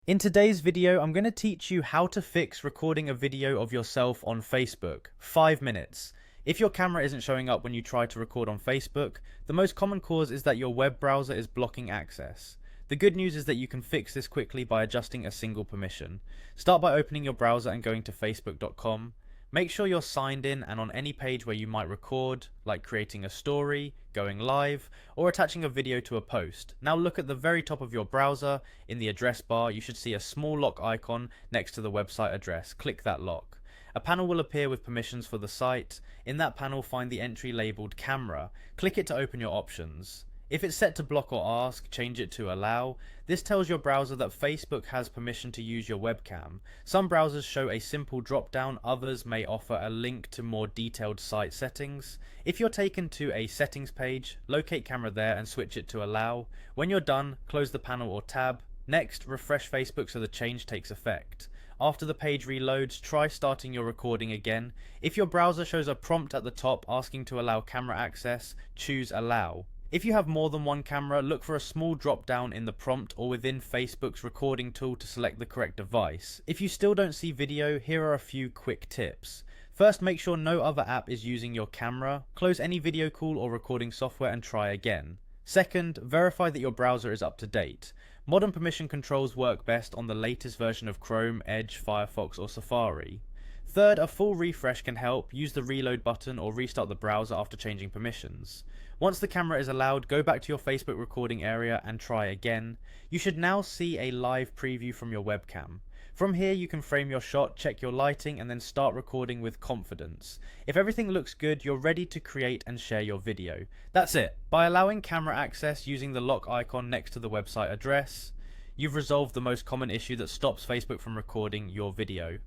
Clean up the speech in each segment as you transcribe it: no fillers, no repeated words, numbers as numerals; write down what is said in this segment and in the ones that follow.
In today's video, I'm going to teach you how to fix recording a video of yourself on Facebook. 5 minutes. If your camera isn't showing up when you try to record on Facebook, the most common cause is that your web browser is blocking access. The good news is that you can fix this quickly by adjusting a single permission. Start by opening your browser and going to facebook.com. Make sure you're signed in and on any page where you might record, like creating a story, going live, or attaching a video to a post. Now look at the very top of your browser. In the address bar, you should see a small lock icon next to the website address. Click that lock. A panel will appear with permissions for the site. In that panel, find the entry labeled camera. Click it to open your options. If it's set to block or ask, change it to allow. This tells your browser that Facebook has permission to use your webcam. Some browsers show a simple drop down, others may offer a link to more detailed site settings. If you're taken to a settings page, locate camera there and switch it to allow. When you're done, close the panel or tab. Next, refresh Facebook so the change takes effect. After the page reloads, try starting your recording again. If your browser shows a prompt at the top asking to allow camera access, choose allow. If you have more than one camera, look for a small drop down in the prompt or within Facebook's recording tool to select the correct device. If you still don't see video, here are a few quick tips. First, make sure no other app is using your camera. Close any video call or recording software and try again. Second, verify that your browser is up to date. Modern permission controls work best on the latest version of Chrome, Edge, Firefox or Safari. Third, a full refresh can help. Use the reload button or restart the browser after changing permissions. Once the camera is allowed, go back to your Facebook recording area and try again. You should now see a live preview from your webcam. From here you can frame your shot, check your lighting and then start recording with confidence. If everything looks good, you're ready to create and share your video. That's it. By allowing camera access using the lock icon next to the website address, you've resolved the most common issue that stops Facebook from recording your video.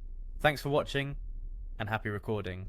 Thanks for watching and happy recording.